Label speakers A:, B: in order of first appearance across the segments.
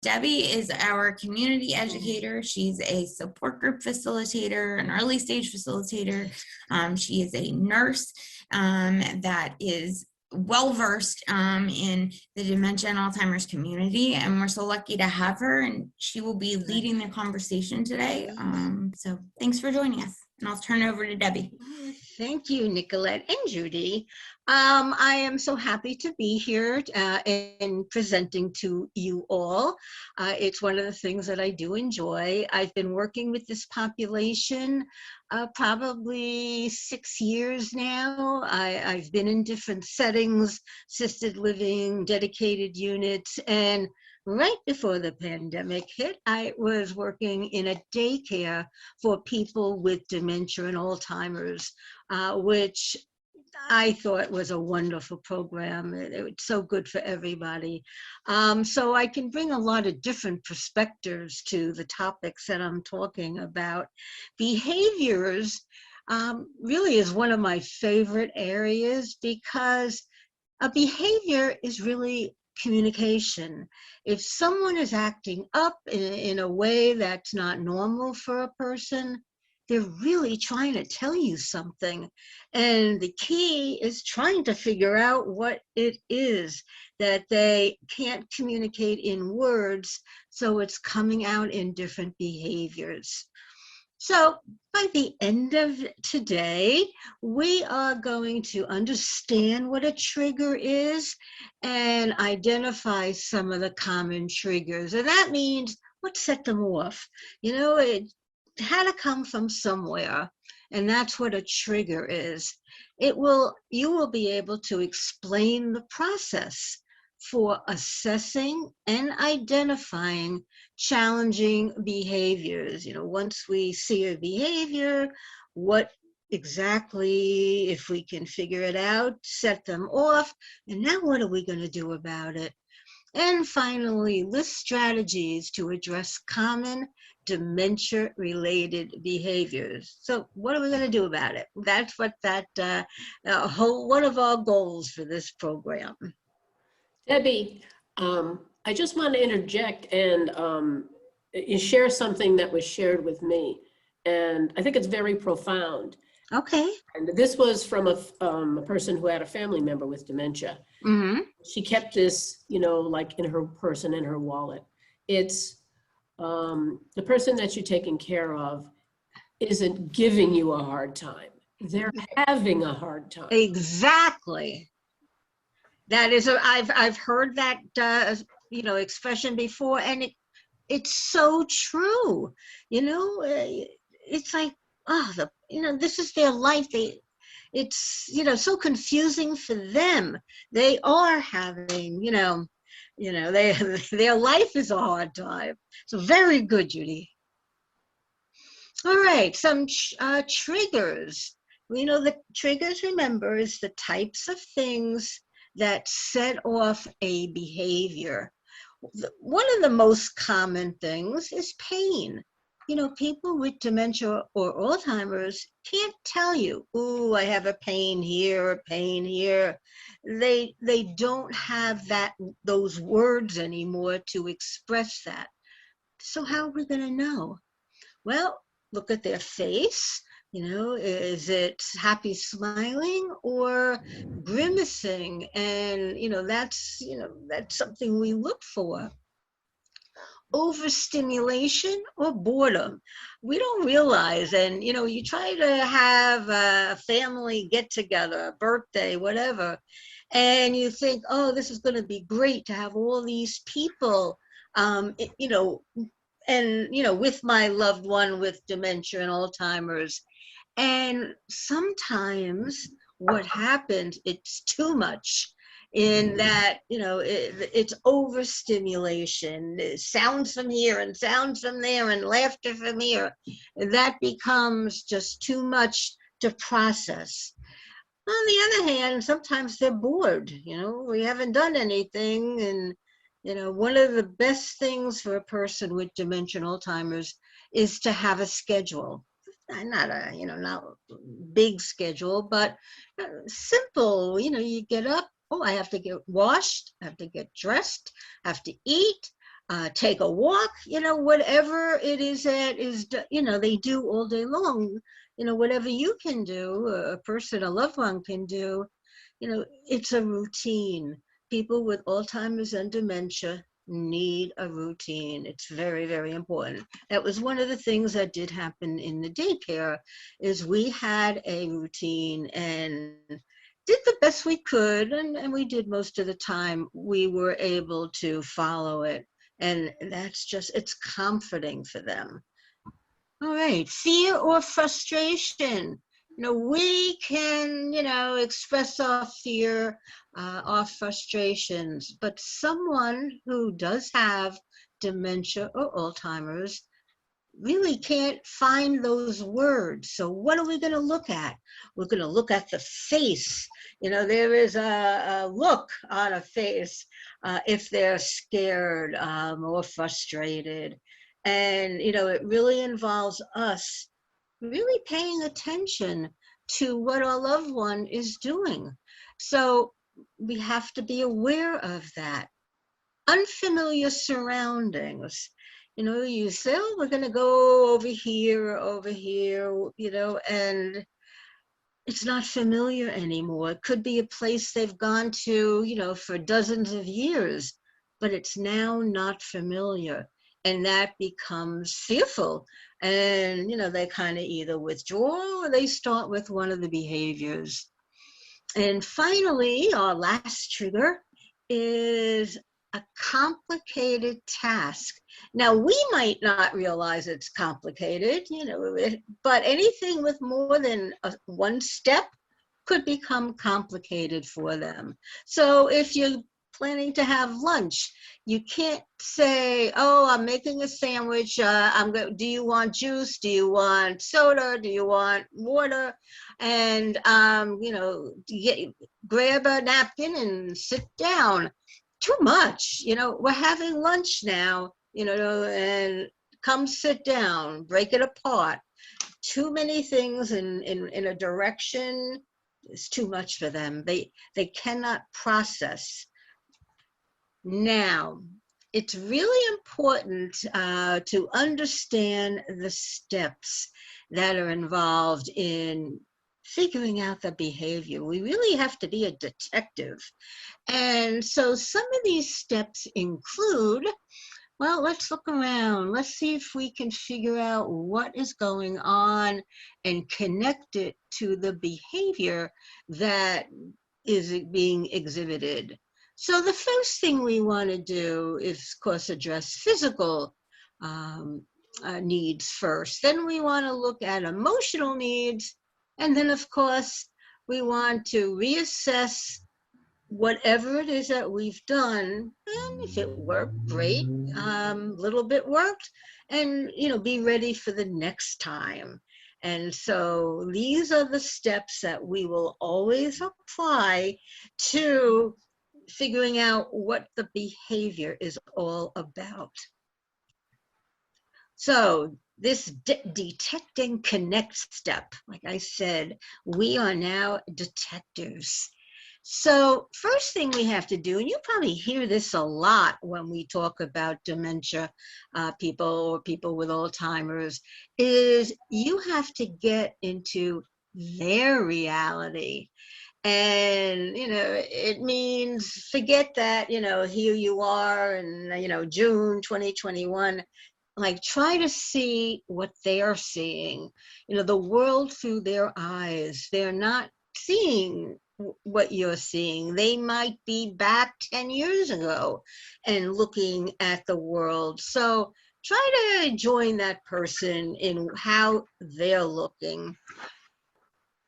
A: Debbie is our community educator. She's a support group facilitator, an early stage facilitator. She is a nurse that is well-versed in the dementia and Alzheimer's community, and we're so lucky to have her, and she will be leading the conversation today. So thanks for joining us, and I'll turn it over to Debbie.
B: Thank you, Nicolette and Judy. I am so happy to be here and presenting to you all. It's one of the things that I do enjoy. I've been working with this population probably 6 years now. I've been in different settings, assisted living, dedicated units, and right before the pandemic hit, I was working in a daycare for people with dementia and Alzheimer's, which I thought was a wonderful program. It's so good for everybody. So I can bring a lot of different perspectives to the topics that I'm talking about. Behaviors really is one of my favorite areas because a behavior is really communication. If someone is acting up in a way that's not normal for a person, they're really trying to tell you something. And the key is trying to figure out what it is that they can't communicate in words, so it's coming out in different behaviors. So by the end of today, we are going to understand what a trigger is and identify some of the common triggers. And that means what set them off. You know, it had to come from somewhere, and that's what a trigger is. You will be able to explain the process for assessing and identifying challenging behaviors. You know, once we see a behavior, what exactly, if we can figure it out, set them off, and now what are we going to do about it? And finally, list strategies to address common dementia-related behaviors. So what are we going to do about it? That's what one of our goals for this program.
C: Debbie, I just want to interject and share something that was shared with me. And I think it's very profound.
B: Okay.
C: And this was from a person who had a family member with dementia.
B: Mm-hmm.
C: She kept this, you know, like in her purse and in her wallet. It's the person that you're taking care of isn't giving you a hard time. They're having a hard time.
B: Exactly. That is, I've heard that you know, expression before, and it's so true. You know, it's like, oh, you know, this is their life. It's, you know, so confusing for them. They are having, you know, their life is a hard time. So very good, Judy. All right, some triggers. You know, the triggers, remember, is the types of things that set off a behavior. One of the most common things is pain. You know, people with dementia or Alzheimer's can't tell you, ooh, I have a pain here, a pain here. They don't have those words anymore to express that. So how are we going to know? Well, look at their face. You know, is it happy smiling or grimacing? And, you know, that's something we look for. Overstimulation or boredom. We don't realize, and, you know, you try to have a family get together, a birthday, whatever, and you think, oh, this is going to be great to have all these people, you know, and, you know, with my loved one with dementia and Alzheimer's. And sometimes what happens, it's too much in that, you know, it's overstimulation, sounds from here and sounds from there and laughter from here. That becomes just too much to process. On the other hand, sometimes they're bored. You know, we haven't done anything, and, you know, one of the best things for a person with dementia and Alzheimer's is to have a schedule. Not a, you know, not big schedule, but simple. You know, you get up, oh, I have to get washed, I have to get dressed, I have to eat, take a walk, whatever it is that is, they do all day long, whatever you can do, a person, a loved one can do, it's a routine. People with Alzheimer's and dementia need a routine. It's very, very important. That was one of the things that did happen in the daycare, is we had a routine and did the best we could, and we did most of the time. We were able to follow it, and it's comforting for them. All right, fear or frustration. We can, express our fear, our frustrations, but someone who does have dementia or Alzheimer's really can't find those words. So what are we going to look at? We're going to look at the face. There is a look on a face if they're scared or frustrated. And, it really involves us really paying attention to what our loved one is doing. So we have to be aware of that. Unfamiliar surroundings. You say, oh, we're going to go over here, and it's not familiar anymore. It could be a place they've gone to, for dozens of years, but it's now not familiar. And that becomes fearful. And, they kind of either withdraw or they start with one of the behaviors. And finally, our last trigger is a complicated task. Now, we might not realize it's complicated, but anything with more than one step could become complicated for them. So if you're planning to have lunch, you can't say, oh, I'm making a sandwich. Do you want juice? Do you want soda? Do you want water? And, grab a napkin and sit down. Too much, we're having lunch now, and come sit down, break it apart. Too many things in a direction is too much for them. They cannot process. Now, it's really important to understand the steps that are involved in figuring out the behavior. We really have to be a detective. And so some of these steps include, well, let's look around. Let's see if we can figure out what is going on and connect it to the behavior that is being exhibited. So the first thing we want to do is, of course, address physical needs first. Then we want to look at emotional needs. And then, of course, we want to reassess whatever it is that we've done. And if it worked, great. Little bit worked. And, be ready for the next time. And so these are the steps that we will always apply to figuring out what the behavior is all about. So this detect and connect step, like I said, we are now detectives. So first thing we have to do, and you probably hear this a lot when we talk about dementia people or people with Alzheimer's, is you have to get into their reality. And, it means forget that, here you are in, June 2021. Like, try to see what they're seeing, the world through their eyes. They're not seeing what you're seeing. They might be back 10 years ago and looking at the world. So try to join that person in how they're looking.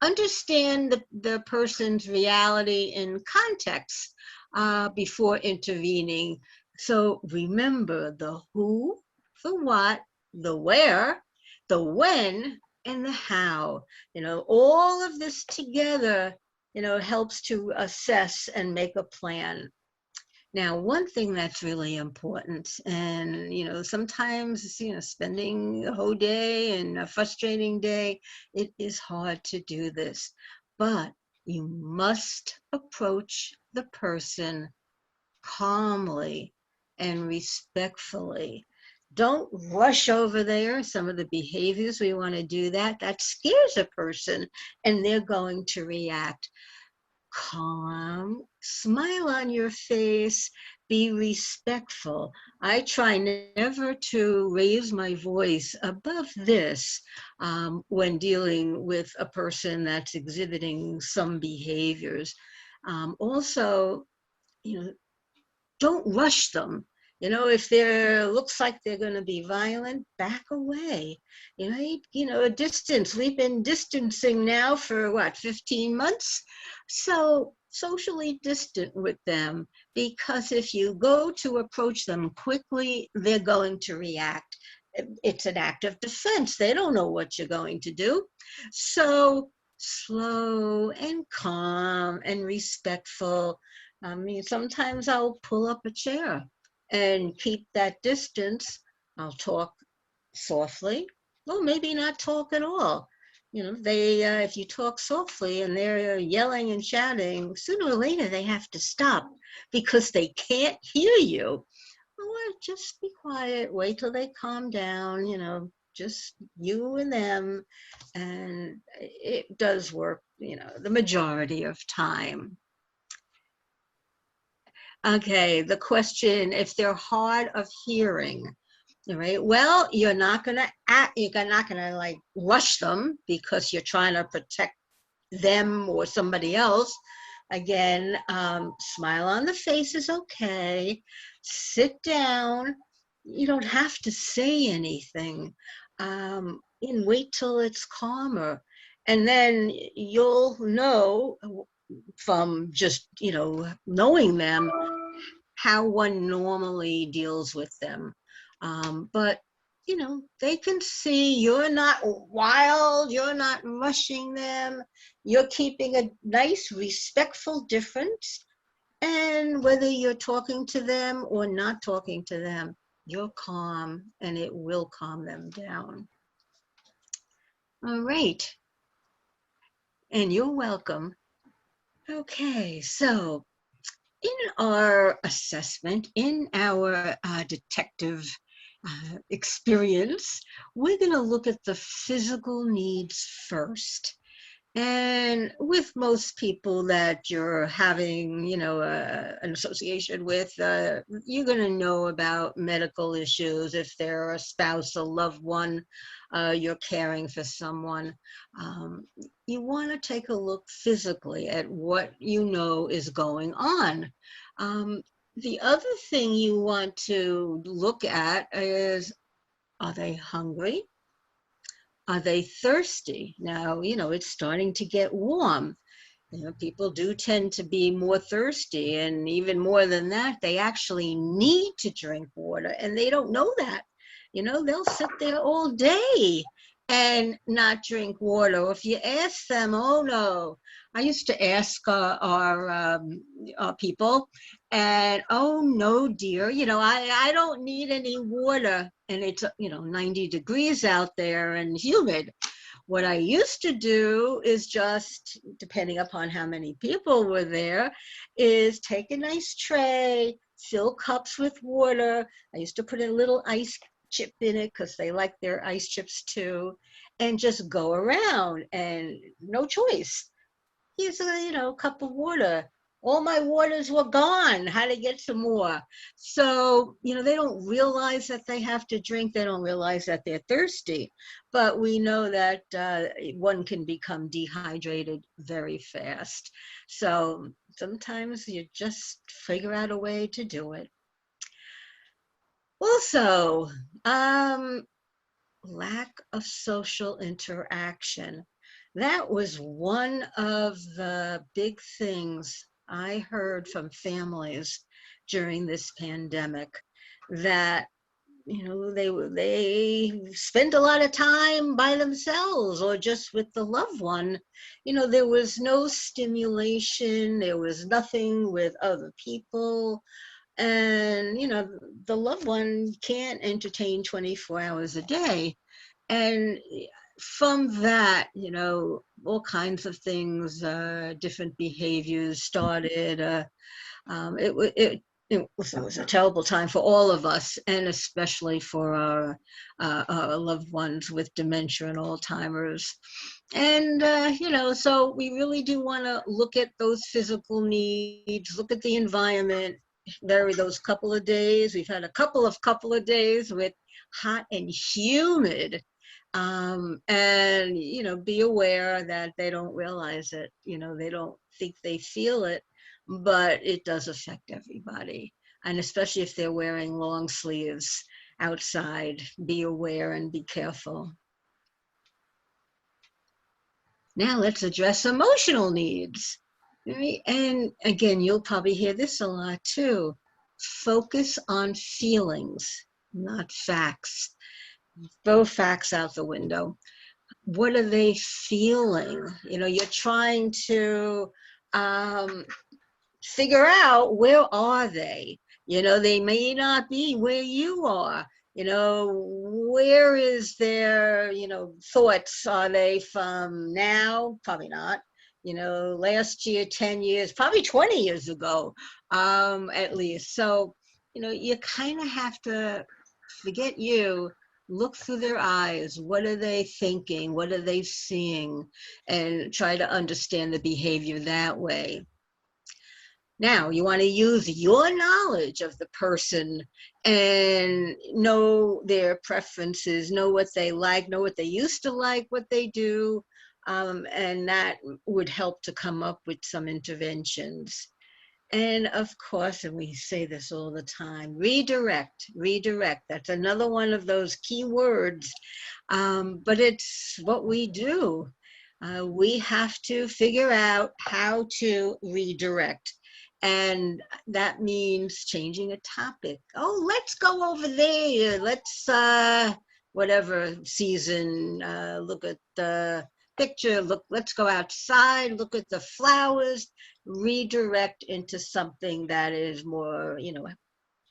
B: Understand the person's reality in context before intervening. So remember the who, the what, the where, the when, and the how. All of this together, helps to assess and make a plan. Now, one thing that's really important, and, sometimes, spending a whole day and a frustrating day, it is hard to do this, but you must approach the person calmly and respectfully. Don't rush over there. Some of the behaviors we want to do that scares a person and they're going to react. Calm, smile on your face, be respectful. I try never to raise my voice above this when dealing with a person that's exhibiting some behaviors. Also, don't rush them. If looks like they're going to be violent, back away. A distance. We've been distancing now for 15 months? So socially distant with them, because if you go to approach them quickly, they're going to react. It's an act of defense. They don't know what you're going to do. So slow and calm and respectful. Sometimes I'll pull up a chair and keep that distance. I'll talk softly, or maybe not talk at all. If you talk softly and they're yelling and shouting, sooner or later they have to stop because they can't hear you. Or just be quiet, wait till they calm down, just you and them. And it does work, the majority of time. Okay, the question, if they're hard of hearing, all right, well, you're not gonna like rush them because you're trying to protect them or somebody else. Again, smile on the face is okay. Sit down. You don't have to say anything. And wait till it's calmer. And then you'll know from just, knowing them, how one normally deals with them. But, they can see you're not wild, you're not rushing them, you're keeping a nice, respectful difference. And whether you're talking to them or not talking to them, you're calm and it will calm them down. All right. And you're welcome. Okay, so in our assessment, in our detective experience, we're going to look at the physical needs first. And with most people that you're having, an association with, you're going to know about medical issues. If they're a spouse, a loved one, you're caring for someone. You want to take a look physically at what is going on. The other thing you want to look at is, are they hungry? Are they thirsty? Now, it's starting to get warm. People do tend to be more thirsty, and even more than that, they actually need to drink water, and they don't know that. They'll sit there all day and not drink water. If you ask them, oh no, I used to ask our people, and oh no, dear, I don't need any water, and it's 90 degrees out there and humid. What I used to do is just, depending upon how many people were there, is take a nice tray, fill cups with water. I used to put a little ice chip in it because they like their ice chips too, and just go around, and no choice. Here's a cup of water. All my waters were gone. How to get some more? So, they don't realize that they have to drink. They don't realize that they're thirsty. But we know that one can become dehydrated very fast. So sometimes you just figure out a way to do it. Also, lack of social interaction. That was one of the big things I heard from families during this pandemic, that they spent a lot of time by themselves or just with the loved one. There was no stimulation, there was nothing with other people. And the loved one can't entertain 24 hours a day. And from that, all kinds of things, different behaviors started. It it was a terrible time for all of us, and especially for our loved ones with dementia and Alzheimer's. And, so we really do want to look at those physical needs, look at the environment, vary those couple of days. We've had a couple of days with hot and humid. And, be aware that they don't realize it, they don't think they feel it, but it does affect everybody. And especially if they're wearing long sleeves outside, be aware and be careful. Now let's address emotional needs. Right? And again, you'll probably hear this a lot too. Focus on feelings, not facts. Throw facts out the window. What are they feeling? You're trying to figure out, where are they? They may not be where you are. Where is their, thoughts? Are they from now? Probably not. Last year, 10 years, probably 20 years ago, at least. So, you kind of have to forget you, look through their eyes. What are they thinking? What are they seeing? And try to understand the behavior that way. Now, you want to use your knowledge of the person and know their preferences, know what they like, know what they used to like, what they do, and that would help to come up with some interventions. And of course, and we say this all the time, redirect. That's another one of those key words, but it's what we do. We have to figure out how to redirect. And that means changing a topic. Oh, let's go over there. Let's, whatever season, look at the picture. Let's go outside, look at the flowers, redirect into something that is more,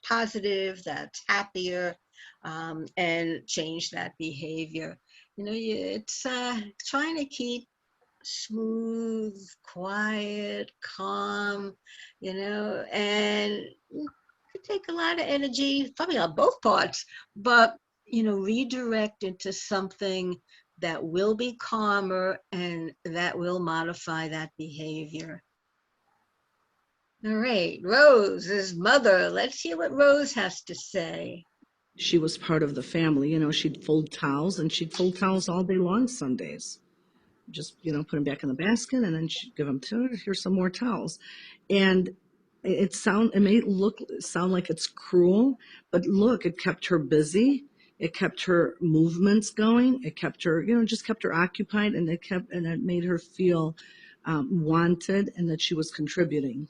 B: positive, that's happier, and change that behavior. It's trying to keep smooth, quiet, calm, and it could take a lot of energy, probably on both parts, but, redirect into something that will be calmer and that will modify that behavior. All right, Rose's mother. Let's hear what Rose has to say.
D: She was part of the family. She'd fold towels, and she'd fold towels all day long some days. Just, put them back in the basket, and then she'd give them to her. Here's some more towels. And it may sound like it's cruel, but look, it kept her busy. It kept her movements going. It kept her, just kept her occupied, and it made her feel wanted and that she was contributing.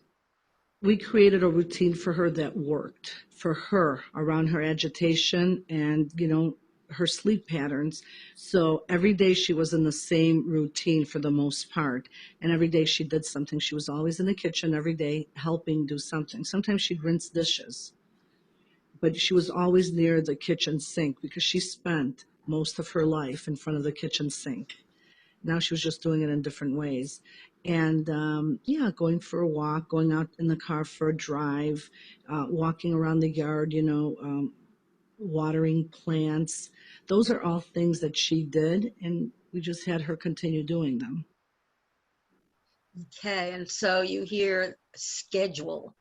D: We created a routine for her that worked for her around her agitation and, her sleep patterns. So every day she was in the same routine for the most part. And every day she did something. She was always in the kitchen every day helping do something. Sometimes she'd rinse dishes, but she was always near the kitchen sink because she spent most of her life in front of the kitchen sink. Now she was just doing it in different ways. And going for a walk, going out in the car for a drive, walking around the yard, watering plants. Those are all things that she did, and we just had her continue doing them.
B: Okay, and so you hear schedule,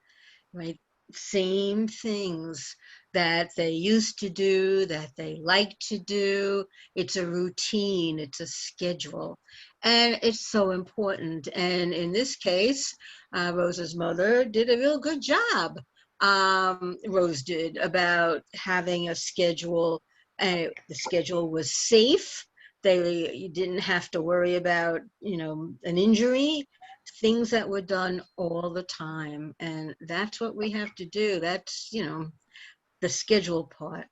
B: right? Same things that they used to do, that they like to do. It's a routine, it's a schedule, and it's so important. And in this case, Rose's mother did a real good job. Rose did, about having a schedule. The schedule was safe. You didn't have to worry about, an injury. Things that were done all the time. And that's what we have to do. That's, the schedule part.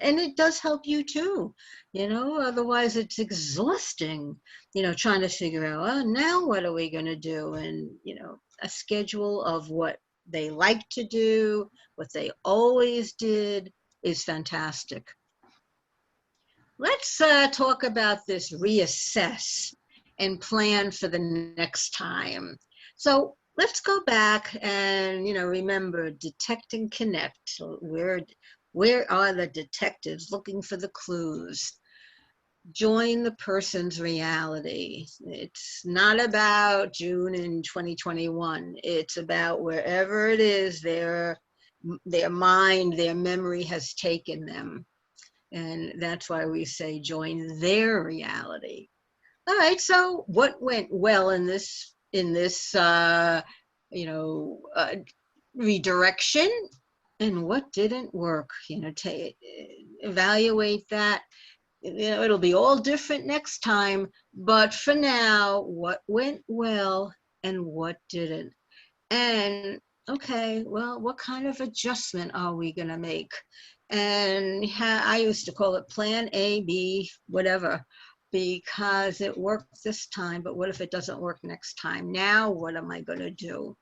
B: And it does help you too, otherwise it's exhausting, trying to figure out, oh, now what are we going to do? And, a schedule of what they like to do, what they always did is fantastic. Let's talk about this reassess and plan for the next time. So let's go back and, remember, detect and connect. So where are the detectives looking for the clues? Join the person's reality. It's not about June in 2021. It's about wherever it is their mind, their memory has taken them. And that's why we say join their reality. All right, so what went well in this redirection, and what didn't work? Evaluate that. It'll be all different next time, but for now, what went well and what didn't? And okay, well, what kind of adjustment are we going to make? And I used to call it plan A, B, whatever, because it worked this time, but what if it doesn't work next time? Now, what am I going to do?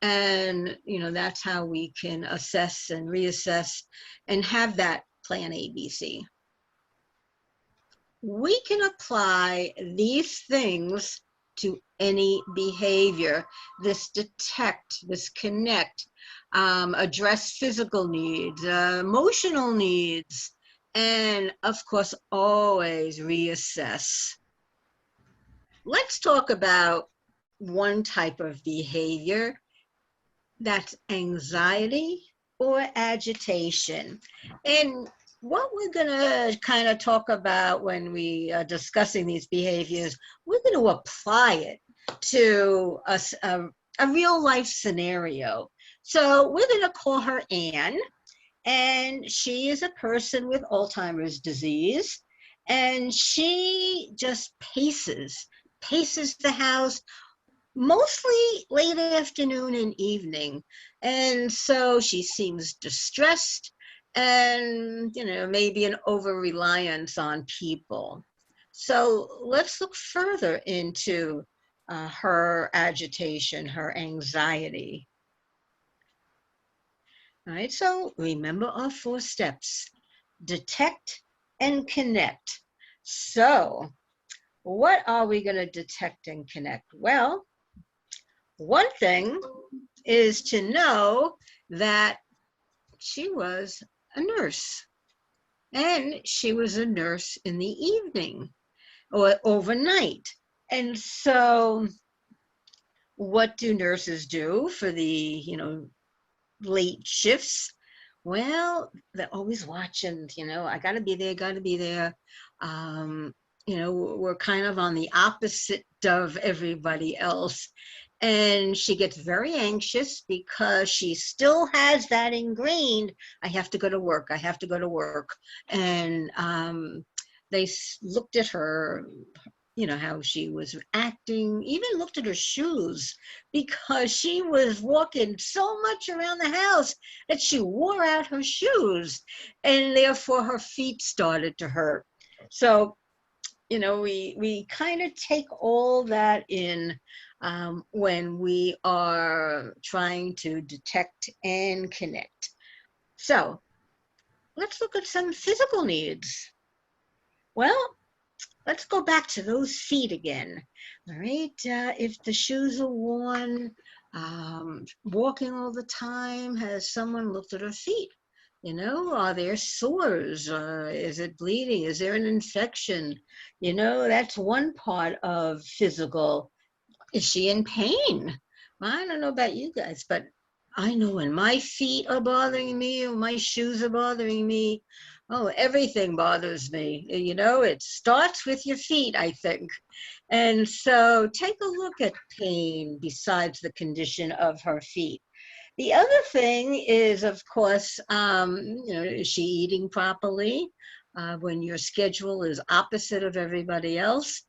B: And, that's how we can assess and reassess and have that plan A, B, C. We can apply these things to any behavior. This detect, this connect, address physical needs, emotional needs, and of course, always reassess. Let's talk about one type of behavior. That's anxiety or agitation. And what we're going to kind of talk about when we are discussing these behaviors, we're going to apply it to a real life scenario. So we're going to call her Anne, and she is a person with Alzheimer's disease, and she just paces the house, mostly late afternoon and evening. And so she seems distressed and, maybe an over-reliance on people. So let's look further into her agitation, her anxiety. All right, so remember our 4 steps: detect and connect. So what are we going to detect and connect? Well, one thing is to know that she was a nurse, and she was a nurse in the evening or overnight. And so what do nurses do for the, late shifts? Well, they're always watching, I gotta be there. We're kind of on the opposite of everybody else. And she gets very anxious because she still has that ingrained, I have to go to work. And they looked at her, how she was acting, even looked at her shoes, because she was walking so much around the house that she wore out her shoes, and therefore her feet started to hurt. So, we kind of take all that in when we are trying to detect and connect. So let's look at some physical needs. Well, let's go back to those feet again. All right, if the shoes are worn, walking all the time, has someone looked at her feet? Are there sores? Is it bleeding? Is there an infection? That's one part of physical. Is she in pain? I don't know about you guys, but I know when my feet are bothering me or my shoes are bothering me, oh, everything bothers me. It starts with your feet, I think. And so take a look at pain besides the condition of her feet. The other thing is, of course, is she eating properly? When your schedule is opposite of everybody else,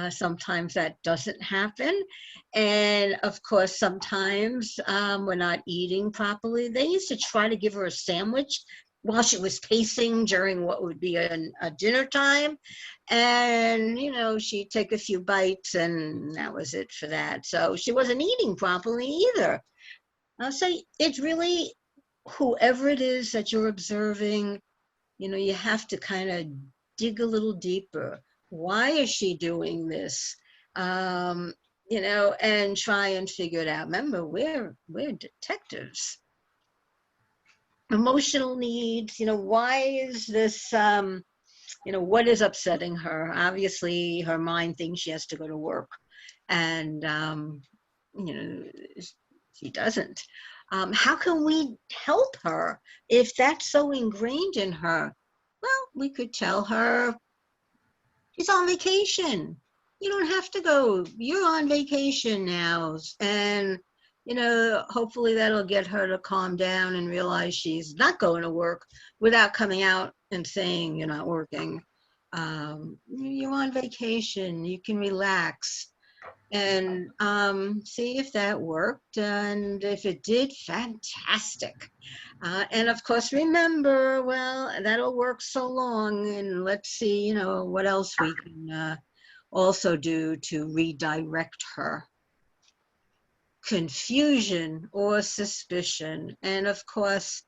B: sometimes that doesn't happen. And of course, sometimes we're not eating properly. They used to try to give her a sandwich while she was pacing during what would be a dinner time. And, she'd take a few bites and that was it for that. So she wasn't eating properly either. So it's really whoever it is that you're observing, you have to kind of dig a little deeper. Why is she doing this? and try and figure it out. Remember, we're detectives. Emotional needs, why is this, what is upsetting her? Obviously, her mind thinks she has to go to work, and, she doesn't. How can we help her if that's so ingrained in her? Well, we could tell her she's on vacation. You don't have to go. You're on vacation now. And, hopefully that'll get her to calm down and realize she's not going to work without coming out and saying you're not working. You're on vacation. You can relax. And see if that worked. And if it did, fantastic. And of course, remember, well, that'll work so long. And let's see, what else we can also do to redirect her. Confusion or suspicion. And of course,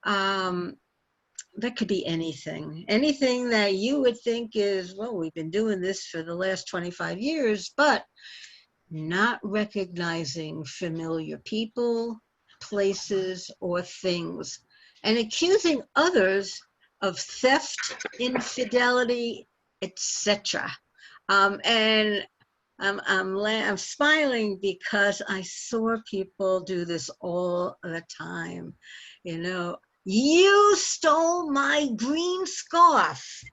B: that could be anything that you would think is, well, we've been doing this for the last 25 years, but not recognizing familiar people, places, or things, and accusing others of theft, infidelity, etc. And I'm smiling because I saw people do this all the time. You stole my green scarf,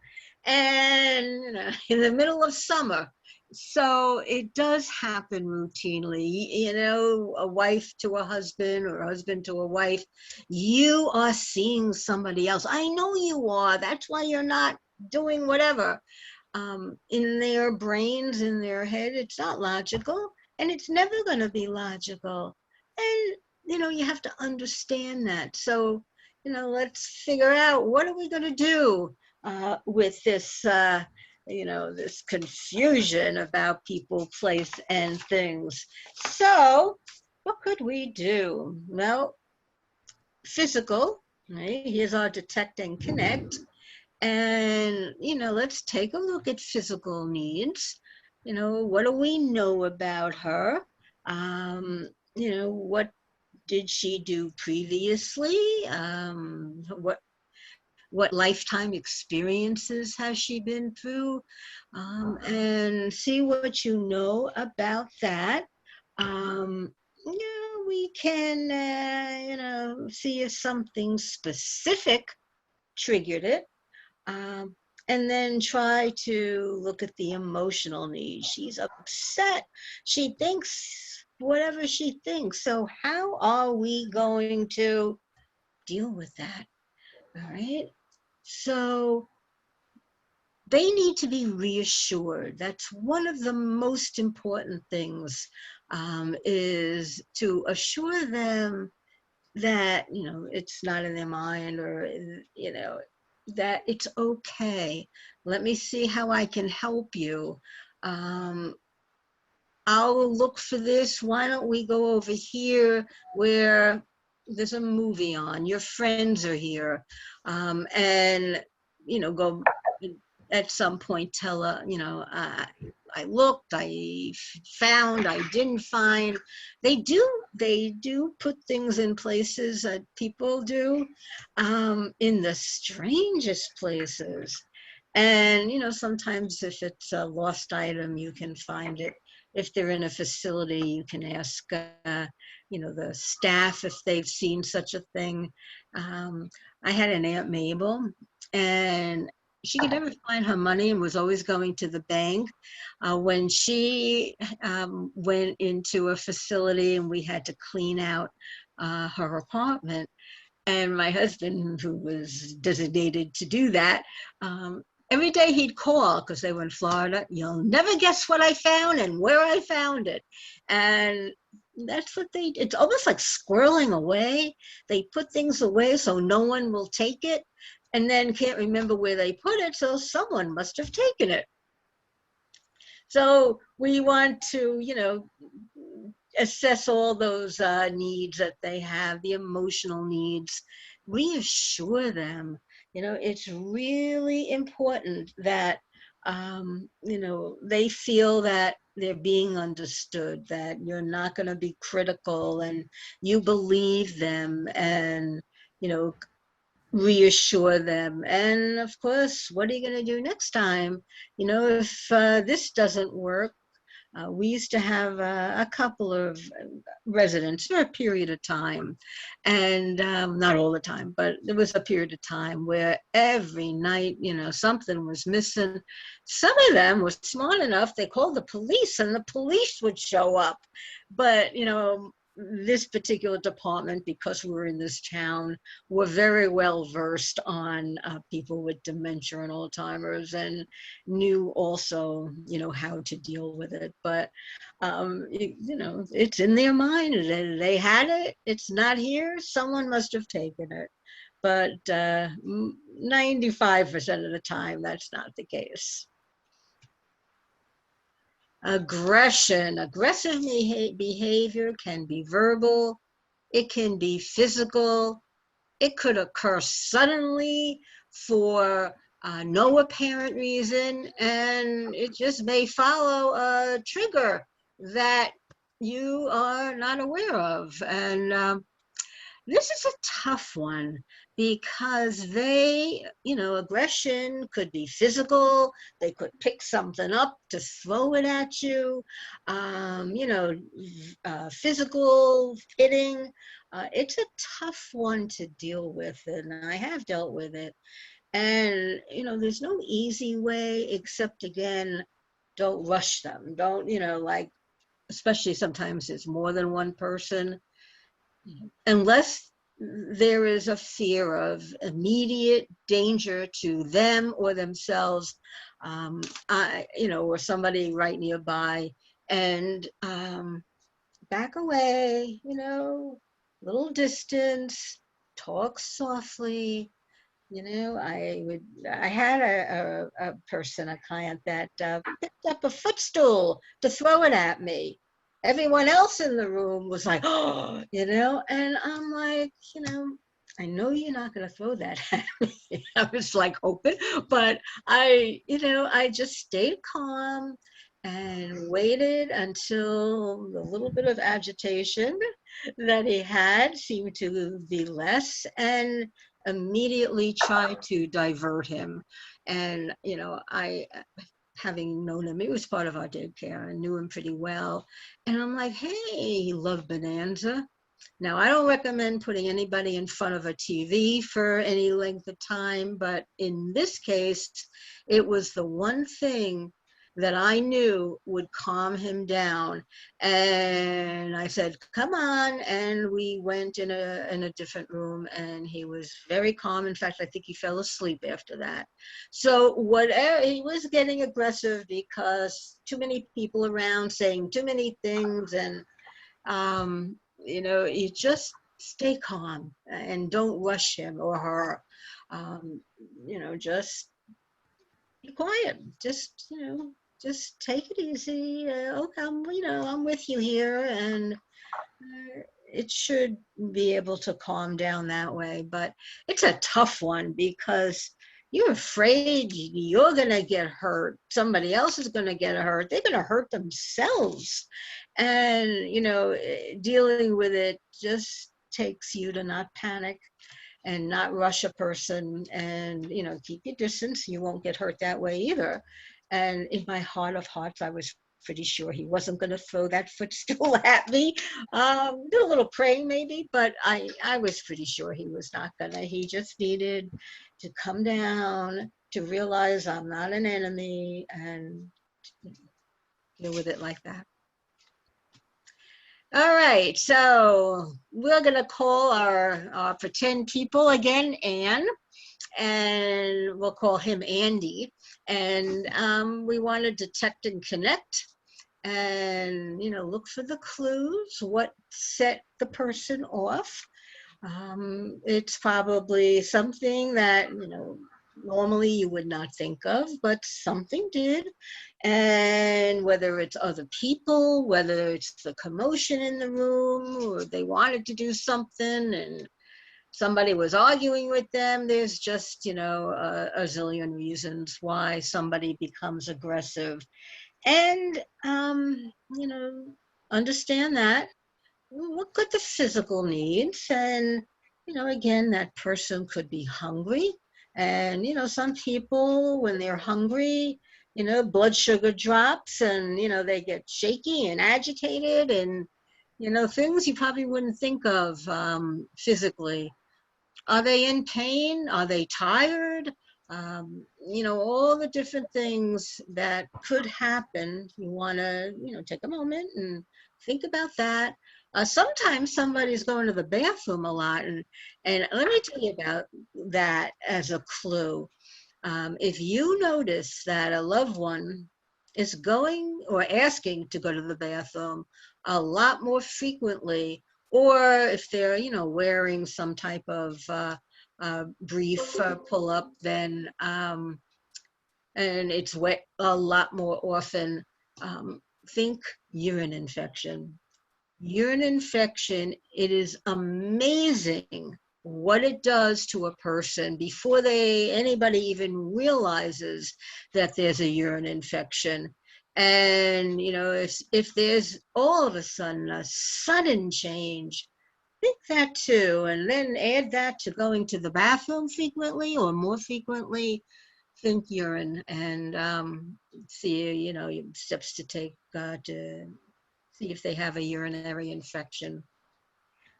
B: and in the middle of summer. So it does happen routinely, a wife to a husband or a husband to a wife. You are seeing somebody else. I know you are. That's why you're not doing whatever. In their brains, in their head, it's not logical, and it's never going to be logical. And, you have to understand that. So, let's figure out, what are we going to do with this, this confusion about people, place, and things. So what could we do? Well, physical, right? Here's our detect and connect. And, let's take a look at physical needs. What do we know about her? What did she do previously? What lifetime experiences has she been through? And see what you know about that. We can, see if something specific triggered it. And then try to look at the emotional needs. She's upset. She thinks whatever she thinks. So how are we going to deal with that? All right. So they need to be reassured. That's one of the most important things, is to assure them that, it's not in their mind, or, that it's okay. Let me see how I can help you. I'll look for this. Why don't we go over here where there's a movie on? Your friends are here. And, go at some point tell her, I looked, I found, I didn't find. They do put things in places that people do, in the strangest places. And, sometimes if it's a lost item, you can find it. If they're in a facility, you can ask, the staff if they've seen such a thing. I had an Aunt Mabel, and she could never find her money and was always going to the bank. When she went into a facility and we had to clean out her apartment, and my husband, who was designated to do that, every day he'd call, because they were in Florida. You'll never guess what I found and where I found it. And that's what it's almost like squirreling away. They put things away so no one will take it, and then can't remember where they put it, so someone must have taken it. So we want to, assess all those needs that they have, the emotional needs, reassure them. It's really important that you know, they feel that they're being understood, that you're not going to be critical and you believe them and, you know, reassure them. And of course, what are you going to do next time? You know, if this doesn't work, we used to have a couple of residents for a period of time, and not all the time, but there was a period of time where every night, you know, something was missing. Some of them were smart enough, they called the police and the police would show up. But, you know, this particular department, because we're in this town, were very well versed on people with dementia and Alzheimer's, and knew also, you know, how to deal with it. But you know, it's in their mind. They had it. It's not here. Someone must have taken it. But 95% of the time, that's not the case. Aggression. Aggressive behavior can be verbal. It can be physical. It could occur suddenly for no apparent reason, and it just may follow a trigger that you are not aware of. And this is a tough one because they, you know, aggression could be physical. They could pick something up to throw it at you, you know, physical hitting. It's a tough one to deal with, and I have dealt with it. And, you know, there's no easy way except, again, don't rush them. Don't, you know, like, especially sometimes it's more than one person, unless there is a fear of immediate danger to them or themselves, you know, or somebody right nearby, and back away, you know, little distance, talk softly. You know, I had a person, a client that picked up a footstool to throw it at me. Everyone else in the room was like, oh, you know, and I'm like, you know, I know you're not going to throw that at me. I was like hoping, but you know, I just stayed calm and waited until the little bit of agitation that he had seemed to be less, and immediately try to divert him. And, you know, having known him, he was part of our daycare. I knew him pretty well. And I'm like, hey, he loved Bonanza. Now, I don't recommend putting anybody in front of a TV for any length of time, but in this case, it was the one thing that I knew would calm him down. And I said, come on. And we went in a different room, and he was very calm. In fact, I think he fell asleep after that. So whatever, he was getting aggressive because too many people around saying too many things. And, you know, you just stay calm and don't rush him or her. You know, just be quiet. Just, you know, just take it easy. Okay, you know, I'm with you here, and it should be able to calm down that way. But it's a tough one because you're afraid you're going to get hurt. Somebody else is going to get hurt. They're going to hurt themselves. And, you know, dealing with it just takes you to not panic and not rush a person, and, you know, keep your distance. You won't get hurt that way either. And in my heart of hearts, I was pretty sure he wasn't going to throw that footstool at me. Did a little praying maybe, but I was pretty sure he was not gonna. He just needed to come down, to realize I'm not an enemy, and deal with it like that. All right, so we're gonna call our pretend people again, Anne, and we'll call him Andy. And we want to detect and connect, and, you know, look for the clues, what set the person off. It's probably something that, you know, normally you would not think of, but something did. And whether it's other people, whether it's the commotion in the room, or they wanted to do something and somebody was arguing with them, there's just, a zillion reasons why somebody becomes aggressive. And, understand that, look at the physical needs. And, again, that person could be hungry. And, some people, when they're hungry, blood sugar drops and, they get shaky and agitated and, things you probably wouldn't think of physically. Are they in pain? Are they tired? All the different things that could happen. You want to, take a moment and think about that. Sometimes somebody's going to the bathroom a lot. And let me tell you about that as a clue. If you notice that a loved one is going or asking to go to the bathroom a lot more frequently, or if they're, wearing some type of brief pull-up, then and it's wet a lot more often, think urine infection. Urine infection, it is amazing what it does to a person before anybody even realizes that there's a urine infection. And, if there's all of a sudden change, think that too. And then add that to going to the bathroom frequently or more frequently, think urine, and see, steps to take to see if they have a urinary infection.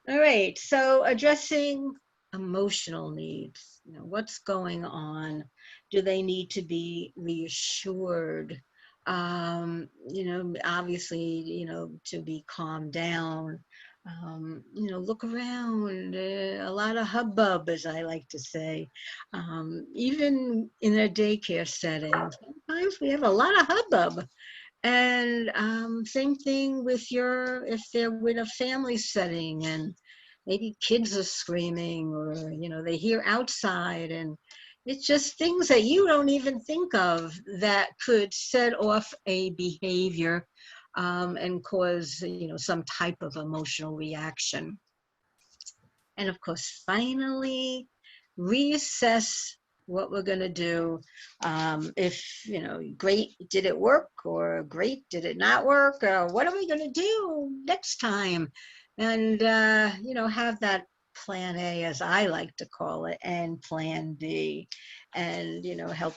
B: All right, so addressing emotional needs. What's going on? Do they need to be reassured? Obviously, to be calmed down. Look around, a lot of hubbub, as I like to say. Even in a daycare setting, sometimes we have a lot of hubbub. And same thing with if they're with a family setting and maybe kids are screaming, or, they hear outside, and it's just things that you don't even think of that could set off a behavior and cause, some type of emotional reaction. And of course, finally, reassess what we're going to do. If, great, did it work? Or great, did it not work? Or what are we going to do next time? And, have that plan A, as I like to call it, and plan B, and, help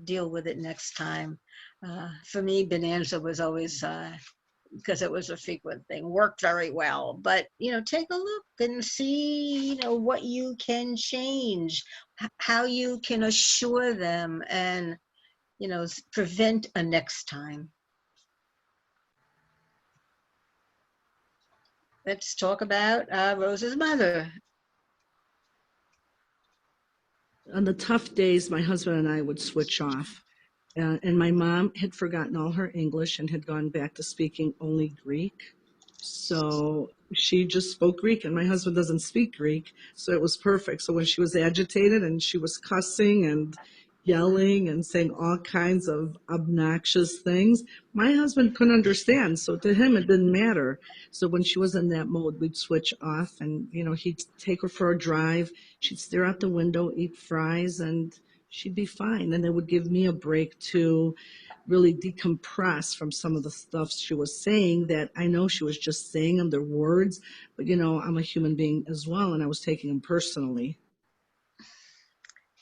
B: deal with it next time. For me, Bonanza was always, because it was a frequent thing, worked very well. But, take a look and see, what you can change, how you can assure them and, prevent a next time. Let's talk about Rose's mother.
D: On the tough days, my husband and I would switch off. And my mom had forgotten all her English and had gone back to speaking only Greek. So she just spoke Greek, and my husband doesn't speak Greek, so it was perfect. So when she was agitated and she was cussing and yelling and saying all kinds of obnoxious things, my husband couldn't understand. So to him, it didn't matter. So when she was in that mode, we'd switch off, and, he'd take her for a drive. She'd stare out the window, eat fries, and she'd be fine. And it would give me a break to really decompress from some of the stuff she was saying, that I know she was just saying them, their words, but, I'm a human being as well, and I was taking them personally.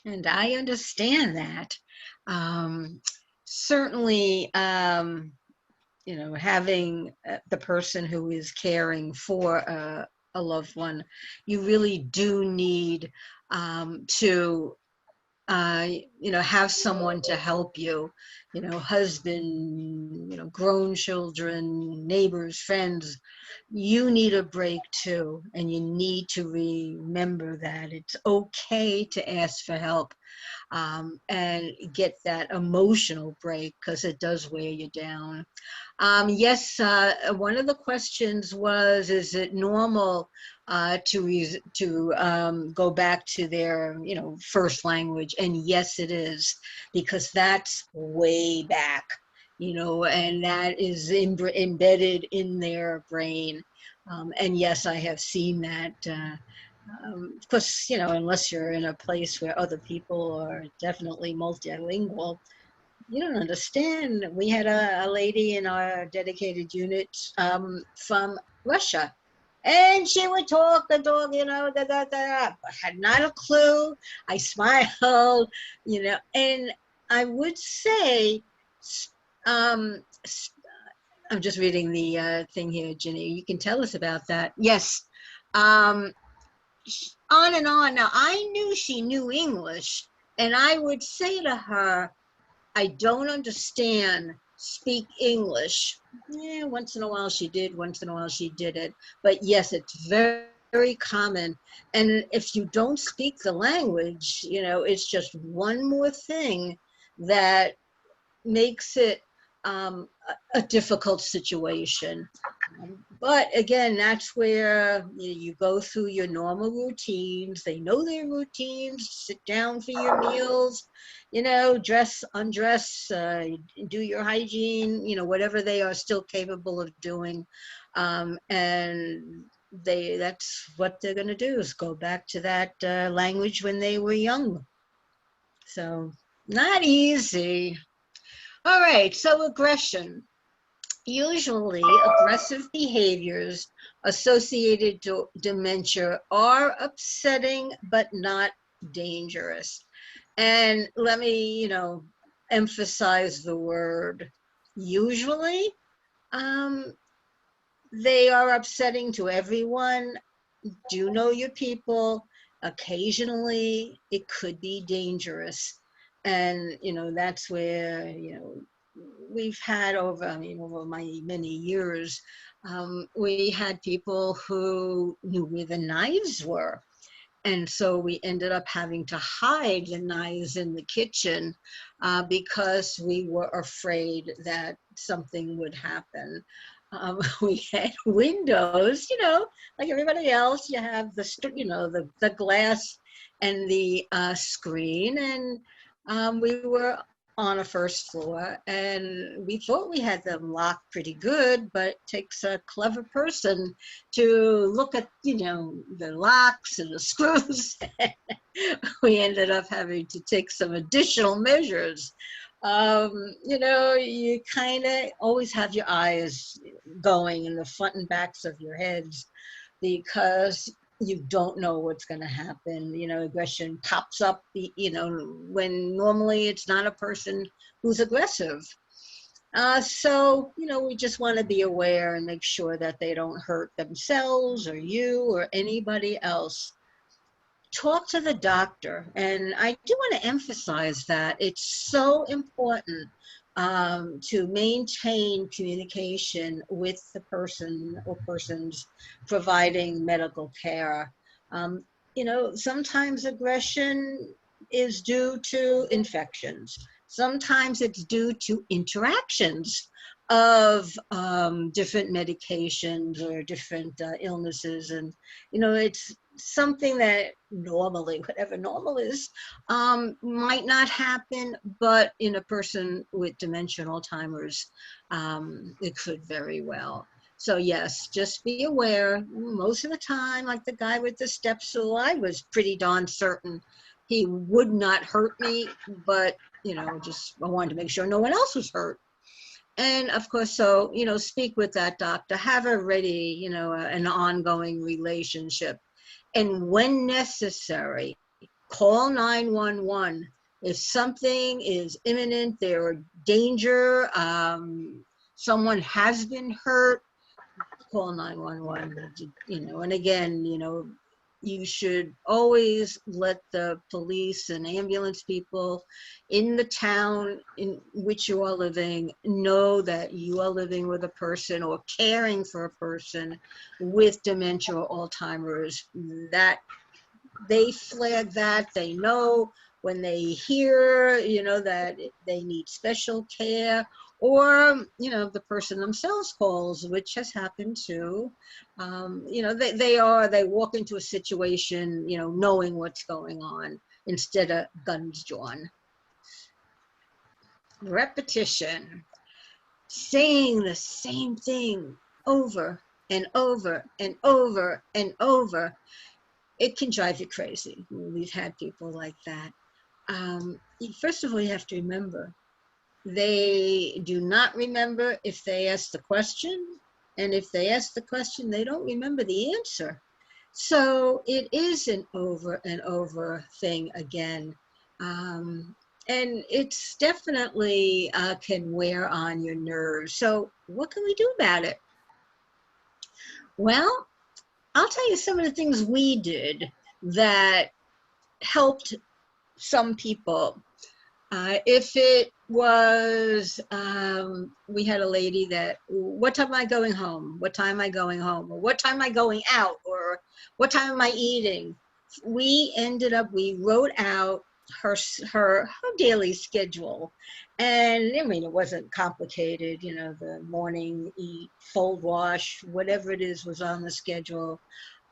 B: And I understand that. Certainly, having the person who is caring for a loved one, you really do need to have someone to help you, husband, grown children, neighbors, friends. You need a break too, and you need to remember that it's okay to ask for help and get that emotional break, because it does wear you down. Yes, one of the questions was, is it normal to go back to their, first language? And yes, it is, because that's way back, and that is embedded in their brain. And yes, I have seen that Of course, unless you're in a place where other people are definitely multilingual, you don't understand. We had a lady in our dedicated unit from Russia, and she would talk the dog, da, da, da. I had not a clue. I smiled, and I would say, um, I'm just reading the thing here, Ginny. You can tell us about that. Yes. Um, on and on. Now, I knew she knew English, and I would say to her, I don't understand, speak English. Yeah, once in a while she did, once in a while she didn't. But yes, it's very, very common. And if you don't speak the language, it's just one more thing that makes it a difficult situation. But again, that's where you go through your normal routines. They know their routines. Sit down for your meals, dress, undress, do your hygiene, whatever they are still capable of doing. And that's what they're going to do, is go back to that language when they were young. So not easy. All right, so aggression. Usually, aggressive behaviors associated to dementia are upsetting but not dangerous. And let me, emphasize the word usually. They are upsetting to everyone. Do know your people. Occasionally, it could be dangerous. And, that's where, we've had over my many years, we had people who knew where the knives were. And so we ended up having to hide the knives in the kitchen because we were afraid that something would happen. We had windows, like everybody else. You have the glass and the screen, and we were on a first floor, and we thought we had them locked pretty good, but it takes a clever person to look at, the locks and the screws. We ended up having to take some additional measures. You kind of always have your eyes going in the front and backs of your heads, because you don't know what's going to happen. Aggression pops up, when normally it's not a person who's aggressive. So, we just want to be aware and make sure that they don't hurt themselves or you or anybody else. Talk to the doctor. And I do want to emphasize that it's so important to maintain communication with the person or persons providing medical care. Sometimes aggression is due to infections. Sometimes it's due to interactions of different medications or different illnesses. And, it's something that normally, whatever normal is, might not happen, but in a person with dementia and Alzheimer's, it could very well. So yes, just be aware. Most of the time, like the guy with the step stool, I was pretty darn certain he would not hurt me, but, just I wanted to make sure no one else was hurt. And of course, so, speak with that doctor, have a ready, an ongoing relationship. And when necessary, call 911. If something is imminent, there are danger, someone has been hurt, call 911. And again, you should always let the police and ambulance people in the town in which you are living know that you are living with a person or caring for a person with dementia or Alzheimer's, that they flag that. They know when they hear, that they need special care, or, the person themselves calls, which has happened too. They walk into a situation, knowing what's going on instead of guns drawn. Repetition, saying the same thing over and over and over and over. it can drive you crazy. We've had people like that. First of all, you have to remember, they do not remember if they ask the question, and if they ask the question, they don't remember the answer. So it is an over and over thing again. And it's definitely can wear on your nerves. So what can we do about it? Well, I'll tell you some of the things we did that helped some people. If it was, we had a lady that, what time am I going home? What time am I going home? Or what time am I going out? Or what time am I eating? We wrote out her daily schedule. And I mean, it wasn't complicated, you know, the morning, eat, fold, wash, whatever it is was on the schedule.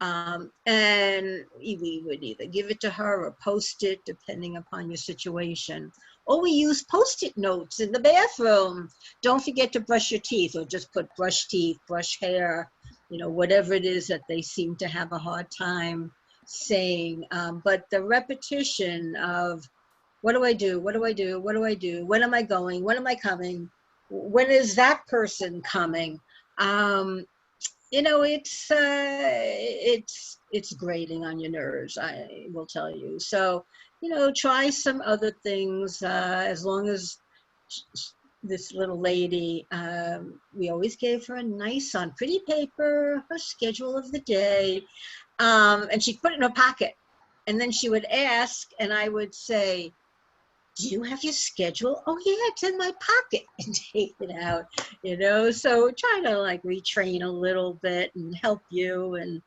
B: And we would either give it to her or post it, depending upon your situation. Or we use Post-it notes in the bathroom. Don't forget to brush your teeth, or just put brush teeth, brush hair, you know, whatever it is that they seem to have a hard time saying. But the repetition of, what do I do? What do I do? What do I do? When am I going? When am I coming? When is that person coming? You know, it's grating on your nerves, I will tell you. So, you know, try some other things. As long as this little lady, we always gave her a nice, on pretty paper, her schedule of the day, and she'd put it in her pocket. And then she would ask, and I would say, do you have your schedule? Oh yeah, it's in my pocket, and take it out, you know? So try to like retrain a little bit and help you. And,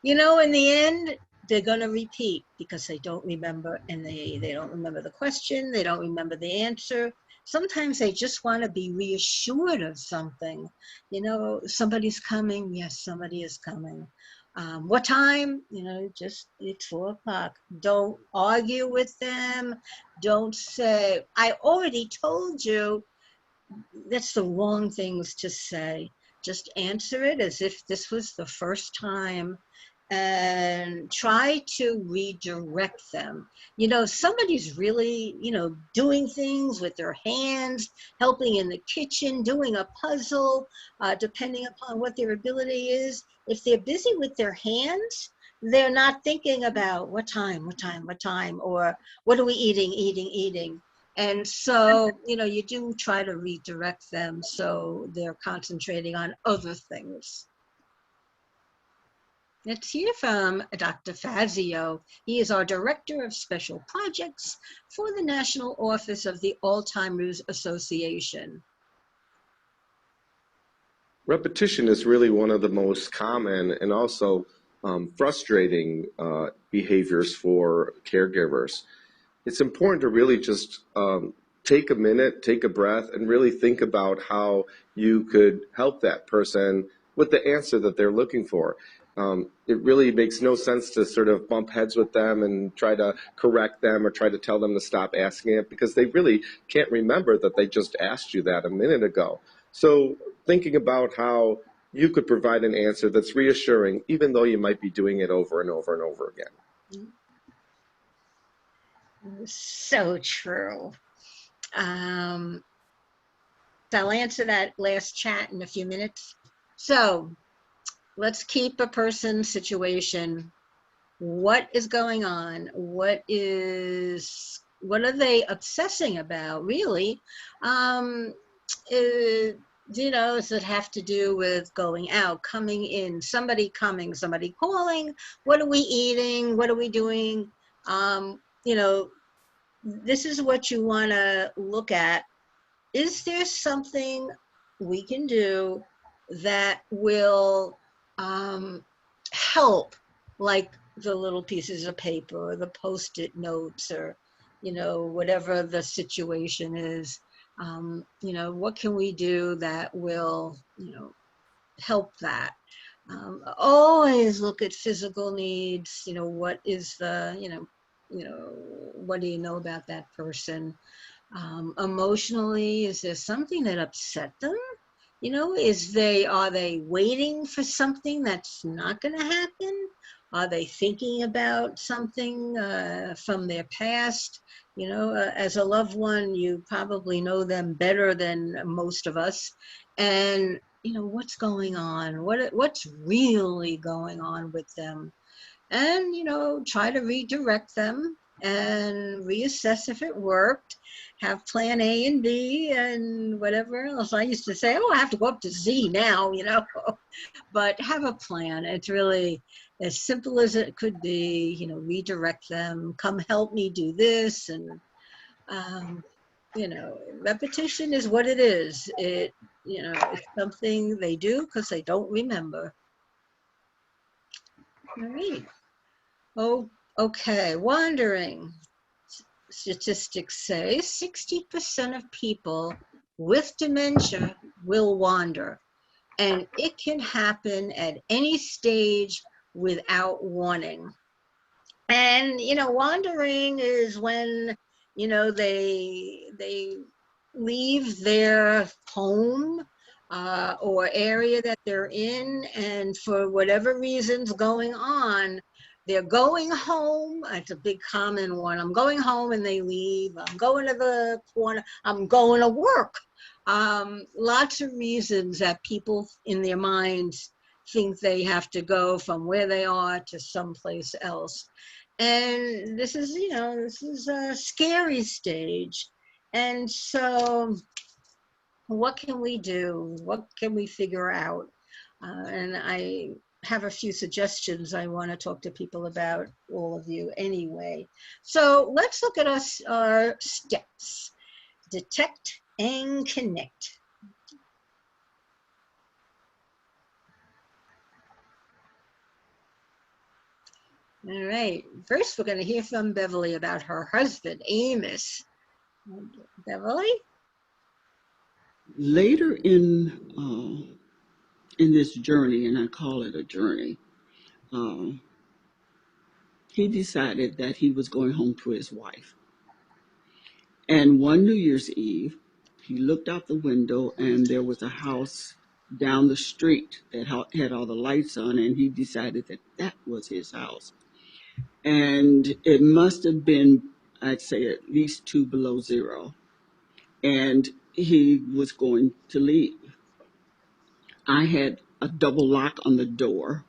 B: you know, in the end, they're going to repeat because they don't remember, and they don't remember the question. They don't remember the answer. Sometimes they just want to be reassured of something. You know, somebody's coming. Yes, somebody is coming. What time? You know, just it's 4 o'clock. Don't argue with them. Don't say, I already told you. That's the wrong things to say. Just answer it as if this was the first time, and try to redirect them. You know, somebody's really, you know, doing things with their hands, helping in the kitchen, doing a puzzle, depending upon what their ability is. If they're busy with their hands, they're not thinking about what time, or what are we eating. And so, you know, you do try to redirect them so they're concentrating on other things. Let's hear from Dr. Fazio. He is our Director of Special Projects for the National Office of the Alzheimer's Association.
E: Repetition is really one of the most common and also frustrating behaviors for caregivers. It's important to really just take a minute, take a breath, and really think about how you could help that person with the answer that they're looking for. It really makes no sense to sort of bump heads with them and try to correct them or try to tell them to stop asking it, because they really can't remember that they just asked you that a minute ago. So thinking about how you could provide an answer that's reassuring, even though you might be doing it over and over and over again.
B: So true. So I'll answer that last chat in a few minutes. So let's keep a person's situation. What is going on? What are they obsessing about, really? You know, does it have to do with going out, coming in, somebody coming, somebody calling? What are we eating? What are we doing? You know, this is what you want to look at. Is there something we can do that will help, like the little pieces of paper or the Post-it notes, or, you know, whatever the situation is? You know, what can we do that will, you know, help that? Always look at physical needs. You know, what is the, you know, what do you know about that person? Emotionally, is there something that upset them? You know, are they waiting for something that's not going to happen? Are they thinking about something from their past? You know, as a loved one, you probably know them better than most of us. And, you know, what's going on? What's really going on with them? And, you know, try to redirect them and reassess if it worked, have plan A and B and whatever else. I used to say, oh, I have to go up to Z now, you know, but have a plan. It's really as simple as it could be, you know, redirect them, come help me do this. And, you know, repetition is what it is. You know, it's something they do because they don't remember. All right. Oh, okay. Wandering. Statistics say 60% of people with dementia will wander, and it can happen at any stage without warning. And, you know, wandering is when, you know, they leave their home or area that they're in, and for whatever reasons going on, they're going home. It's a big common one. I'm going home, and they leave. I'm going to the corner. I'm going to work. Lots of reasons that people in their minds think they have to go from where they are to someplace else. And this is, you know, this is a scary stage. And so what can we do? What can we figure out? And I have a few suggestions I want to talk to people about, all of you anyway. So let's look at our steps. Detect and connect. All right, first we're going to hear from Beverly about her husband, Amos. Beverly?
F: Later in this journey, and I call it a journey, he decided that he was going home to his wife. And one New Year's Eve, he looked out the window and there was a house down the street that had all the lights on, and he decided that that was his house. And it must have been, I'd say, at least 2 below zero. And he was going to leave. I had a double lock on the door,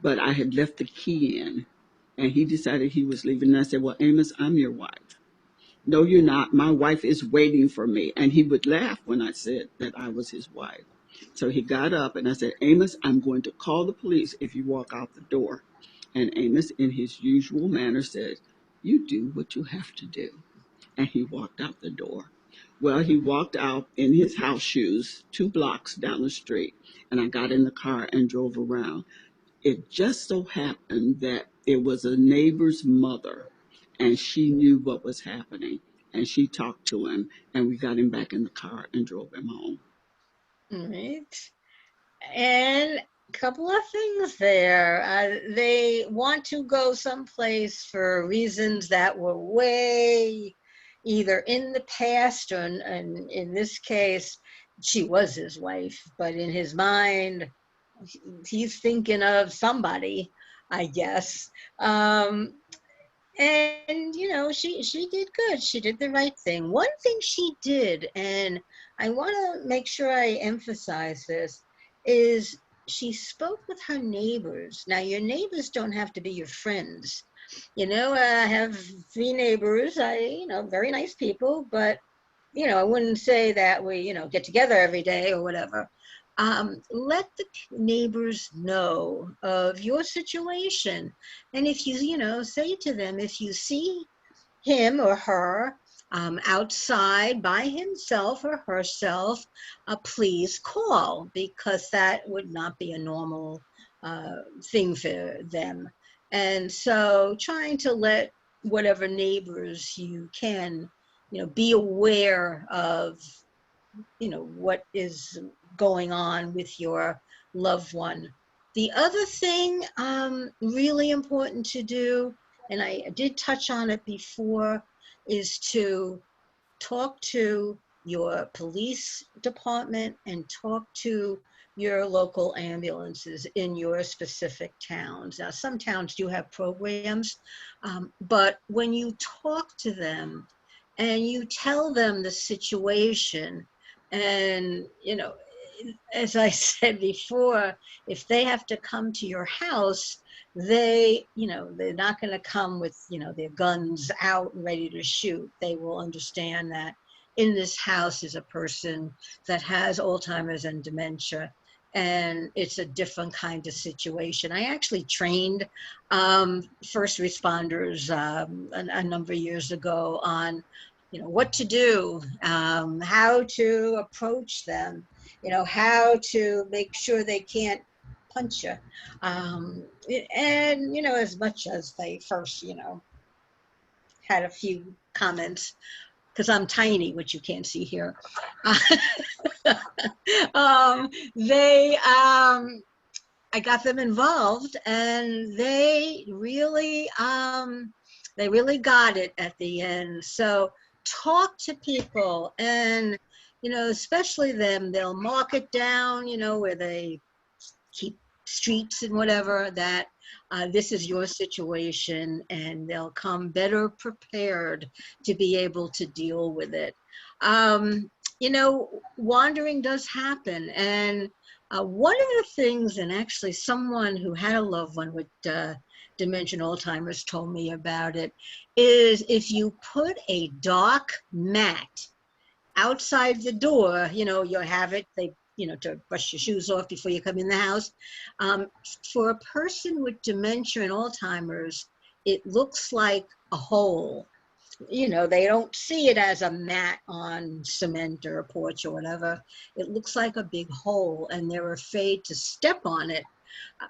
F: but I had left the key in, and he decided he was leaving. And I said, well, Amos, I'm your wife. No, you're not. My wife is waiting for me. And he would laugh when I said that I was his wife. So he got up and I said, Amos, I'm going to call the police if you walk out the door. And Amos, in his usual manner, said, you do what you have to do. And he walked out the door. Well, he walked out in his house shoes 2 blocks down the street, and I got in the car and drove around. It just so happened that it was a neighbor's mother, and she knew what was happening, and she talked to him, and we got him back in the car and drove him home.
B: All right. And a couple of things there. They want to go someplace for reasons that were way either in the past, or in this case, she was his wife, but in his mind, he's thinking of somebody, I guess. And, you know, she did good. She did the right thing. One thing she did, and I want to make sure I emphasize this, is she spoke with her neighbors. Now, your neighbors don't have to be your friends. You know, I have 3 neighbors, you know, very nice people, but, you know, I wouldn't say that we, you know, get together every day or whatever. Let the neighbors know of your situation. And if you know, say to them, if you see him or her outside by himself or herself, please call, because that would not be a normal thing for them. And so trying to let whatever neighbors you can, you know, be aware of, you know, what is going on with your loved one. The other thing really important to do, and I did touch on it before, is to talk to your police department and talk to your local ambulances in your specific towns. Now, some towns do have programs, but when you talk to them and you tell them the situation, and, you know, as I said before, if they have to come to your house, they, you know, they're not going to come with, you know, their guns out and ready to shoot. They will understand that in this house is a person that has Alzheimer's and dementia, and it's a different kind of situation. I actually trained first responders a number of years ago on, you know, what to do, how to approach them, you know, how to make sure they can't punch you. And, you know, as much as they first, you know, had a few comments, because I'm tiny, which you can't see here. They, I got them involved, and they really got it at the end. So talk to people, and, you know, especially them, they'll mark it down, you know, where they keep streets and whatever, that this is your situation, and they'll come better prepared to be able to deal with it. You know, wandering does happen, and one of the things, and actually someone who had a loved one with dementia and Alzheimer's told me about it, is if you put a dark mat outside the door, you know, you'll have it, they, you know, to brush your shoes off before you come in the house. For a person with dementia and Alzheimer's, it looks like a hole. You know, they don't see it as a mat on cement or a porch or whatever. It looks like a big hole, and they're afraid to step on it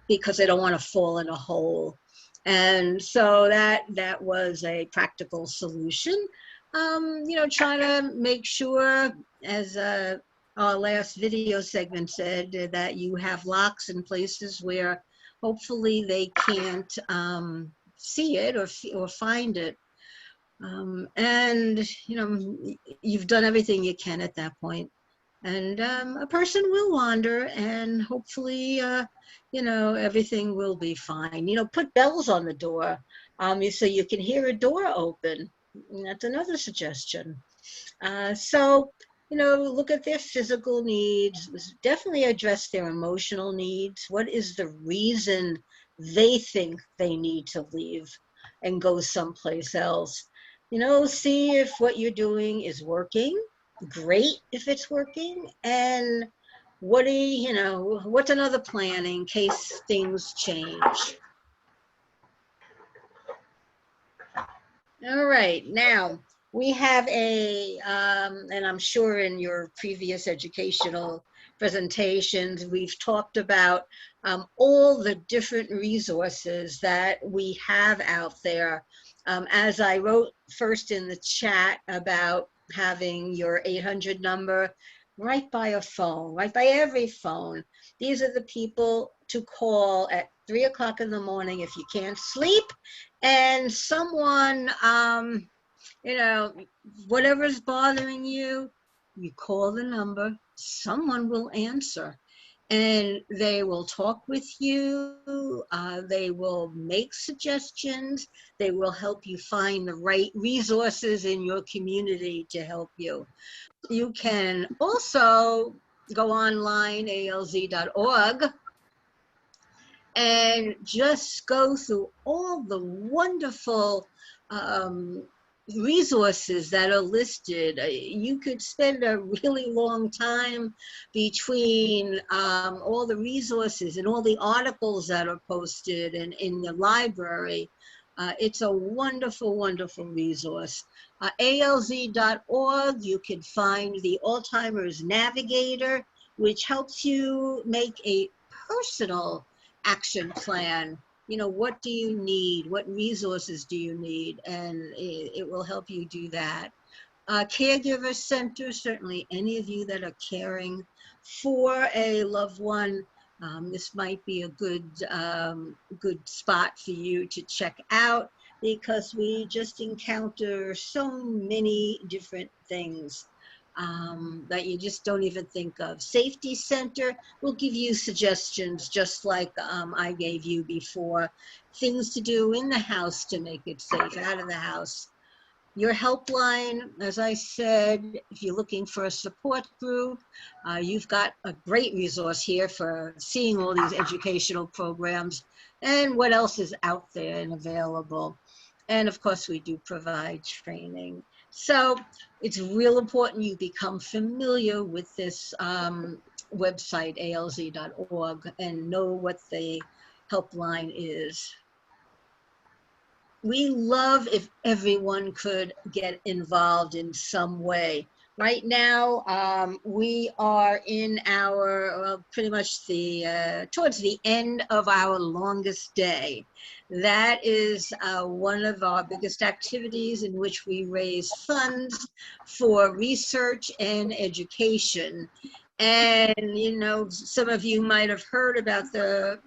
B: because they don't want to fall in a hole. And so that was a practical solution. You know, trying to make sure, as our last video segment said, that you have locks in places where hopefully they can't see it or find it. And, you know, you've done everything you can at that point. And a person will wander, and hopefully, you know, everything will be fine. You know, put bells on the door so you can hear a door open. That's another suggestion. So, you know, look at their physical needs, definitely address their emotional needs. What is the reason they think they need to leave and go someplace else? You know, see if what you're doing is working. Great if it's working. And what do you know, what's another plan in case things change? All right, now we have and I'm sure in your previous educational presentations, we've talked about all the different resources that we have out there. As I wrote first in the chat about having your 800 number right by a phone, right by every phone. These are the people to call at 3 o'clock in the morning if you can't sleep, and someone, you know, whatever's bothering you, you call the number, someone will answer, and they will talk with you. They will make suggestions. They will help you find the right resources in your community to help you. You can also go online, alz.org, and just go through all the wonderful resources that are listed. You could spend a really long time between all the resources and all the articles that are posted and in the library. It's a wonderful, wonderful resource. alz.org, you can find the Alzheimer's Navigator, which helps you make a personal action plan. You know, what do you need? What resources do you need? And it will help you do that. Caregiver Center, certainly any of you that are caring for a loved one, this might be a good spot for you to check out, because we just encounter so many different things. that you just don't even think of. Safety Center will give you suggestions, just like I gave you before, things to do in the house to make it safe, out of the house. Your helpline, as I said, if you're looking for a support group, you've got a great resource here for seeing all these educational programs and what else is out there and available. And of course, we do provide training. So it's real important you become familiar with this website, alz.org, and know what the helpline is. We love if everyone could get involved in some way. Right now, we are in our, pretty much towards the end of our longest day. That is one of our biggest activities in which we raise funds for research and education. And, you know, some of you might have heard about the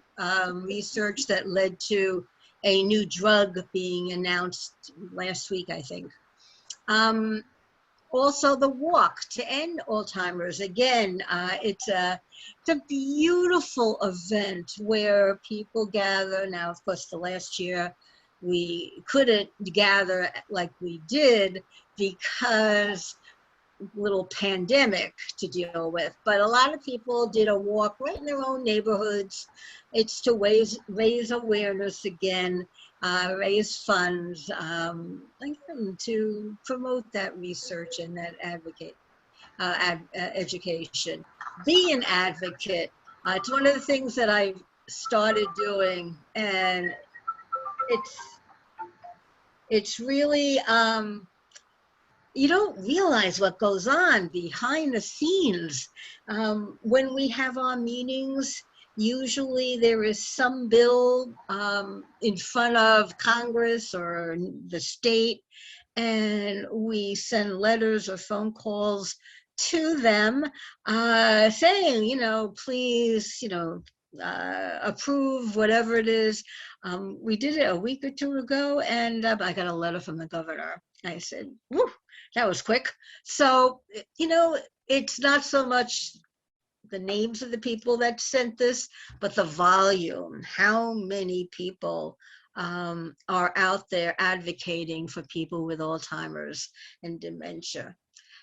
B: research that led to a new drug being announced last week, I think. Also, the walk to end Alzheimer's. Again, it's a beautiful event where people gather. Now, of course, the last year we couldn't gather like we did because little pandemic to deal with, but a lot of people did a walk right in their own neighborhoods. It's to raise awareness again, raise funds, again, to promote that research and that education. Be an advocate. It's one of the things that I've started doing, and it's really you don't realize what goes on behind the scenes. When we have our meetings, usually there is some bill in front of Congress or the state, and we send letters or phone calls to them saying, you know, please, you know, approve whatever it is. We did it a week or two ago, and I got a letter from the governor. I said, whew, that was quick. So, you know, it's not so much the names of the people that sent this, but the volume, how many people are out there advocating for people with Alzheimer's and dementia.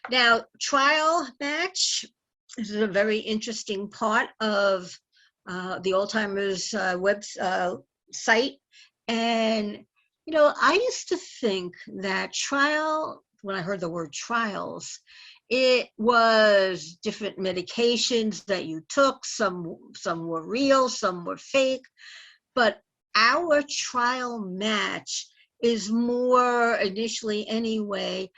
B: Now, trial match, this is a very interesting part of the Alzheimer's site. And, you know, I used to think that when I heard the word trials, it was different medications that you took. Some were real, some were fake. But our trial match is more, initially anyway,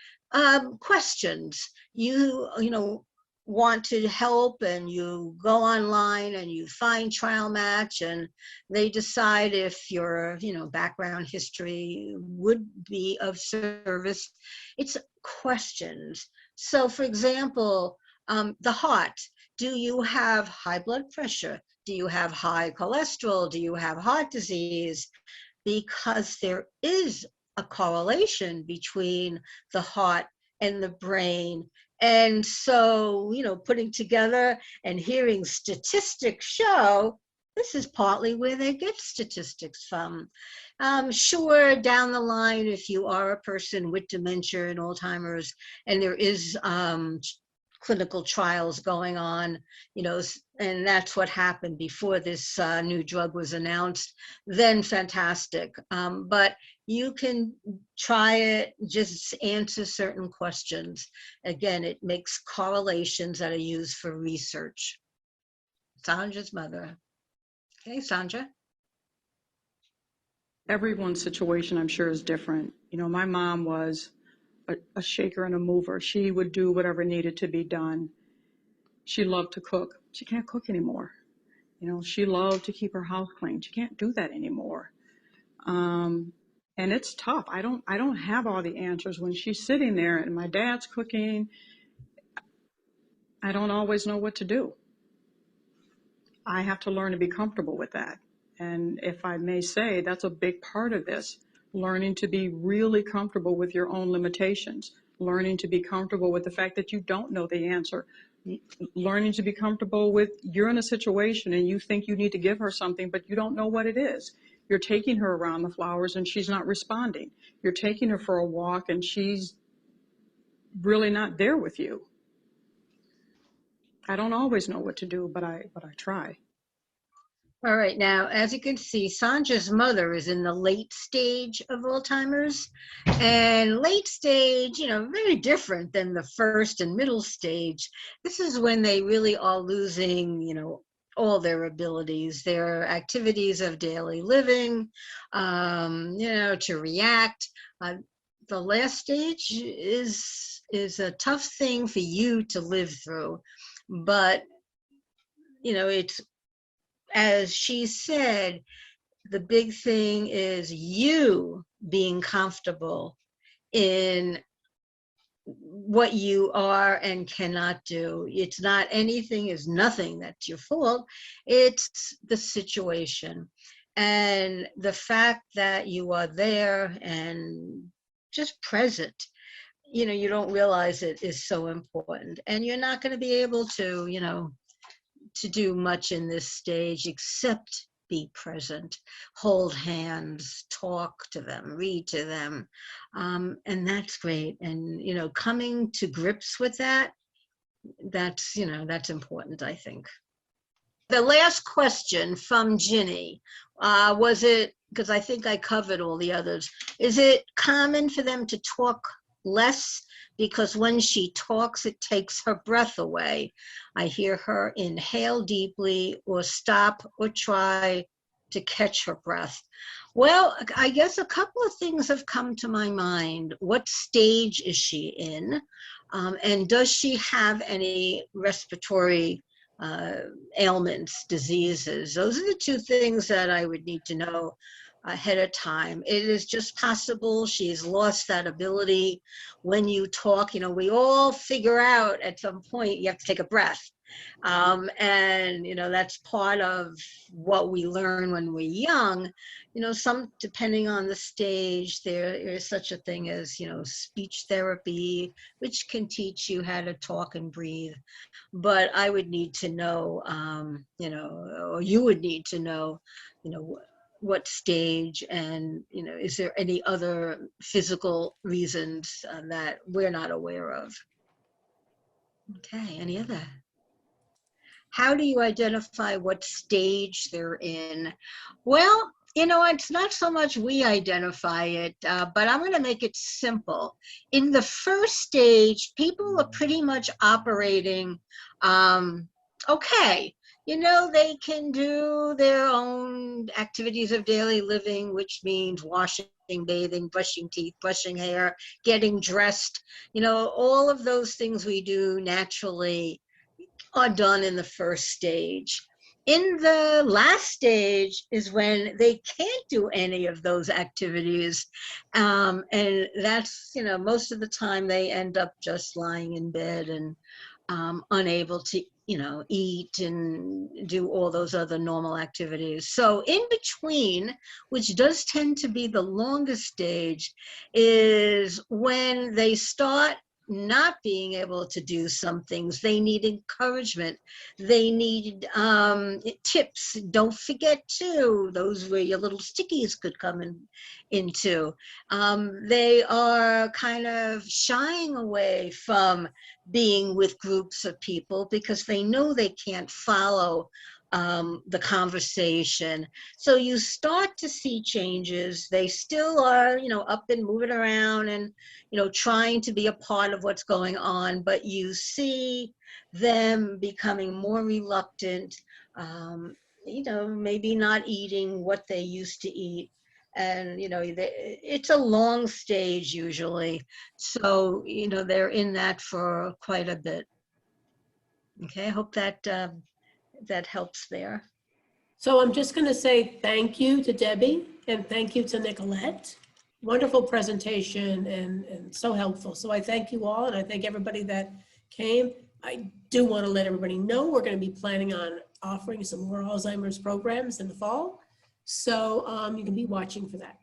B: questions. You know, want to help, and you go online and you find trial match, and they decide if your, you know, background history would be of service. It's questions. So, for example, the heart. Do you have high blood pressure? Do you have high cholesterol? Do you have heart disease? Because there is a correlation between the heart and the brain. And so, you know, putting together and hearing statistics show, this is partly where they get statistics from. Sure, down the line, if you are a person with dementia and Alzheimer's, and there is clinical trials going on, you know, and that's what happened before this new drug was announced, then fantastic. But you can try it, just answer certain questions. Again, it makes correlations that are used for research. Sandra's mother. Okay, Sandra.
G: Everyone's situation, I'm sure, is different. You know, my mom was a shaker and a mover. She would do whatever needed to be done. She loved to cook. She can't cook anymore. You know, she loved to keep her house clean. She can't do that anymore. And it's tough. I don't have all the answers when she's sitting there and my dad's cooking. I don't always know what to do. I have to learn to be comfortable with that. And if I may say, that's a big part of this, learning to be really comfortable with your own limitations, learning to be comfortable with the fact that you don't know the answer, learning to be comfortable with you're in a situation and you think you need to give her something, but you don't know what it is. You're taking her around the flowers and she's not responding. You're taking her for a walk and she's really not there with you. I don't always know what to do, but I try.
B: All right, now, as you can see, Sandra's mother is in the late stage of Alzheimer's, and late stage, very different than the first and middle stage. This is when they really are losing, all their abilities, their activities of daily living, to react. The last stage is a tough thing for you to live through, but, it's, as she said, the big thing is you being comfortable in what you are and cannot do. It's not anything is nothing that's your fault. It's the situation. And the fact that you are there and just present, you don't realize it is so important. And you're not going to be able to, to do much in this stage except be present, hold hands, talk to them, read to them. And that's great. And, coming to grips with that, that's important, I think. The last question from Ginny, was it, because I think I covered all the others, is it common for them to talk less? Because when she talks, it takes her breath away. I hear her inhale deeply or stop or try to catch her breath. Well, I guess a couple of things have come to my mind. What stage is she in? And does she have any respiratory ailments, diseases? Those are the two things that I would need to know ahead of time. It is just possible she's lost that ability. When you talk, we all figure out at some point you have to take a breath. And, that's part of what we learn when we're young. Some, depending on the stage, there is such a thing as, speech therapy, which can teach you how to talk and breathe. But I would need to know, or you would need to know, what stage, and is there any other physical reasons that we're not aware of? Okay, any other? How do you identify what stage they're in? Well, it's not so much we identify it, but I'm going to make it simple. In the first stage, people are pretty much operating okay. They can do their own activities of daily living, which means washing, bathing, brushing teeth, brushing hair, getting dressed. All of those things we do naturally are done in the first stage. In the last stage is when they can't do any of those activities. And that's, most of the time they end up just lying in bed and unable to, eat and do all those other normal activities. So in between, which does tend to be the longest stage, is when they start not being able to do some things. They need encouragement. They need tips. Don't forget too, those where your little stickies could come into. They are kind of shying away from being with groups of people because they know they can't follow the conversation. So you start to see changes. They still are, up and moving around and, trying to be a part of what's going on, but you see them becoming more reluctant, maybe not eating what they used to eat. And, it's a long stage usually. So, they're in that for quite a bit. Okay, I hope that that helps there.
C: So I'm just going to say thank you to Debbie and thank you to Nicolette. Wonderful presentation and so helpful. So I thank you all, and I thank everybody that came. I do want to let everybody know we're going to be planning on offering some more Alzheimer's programs in the fall. So you can be watching for that.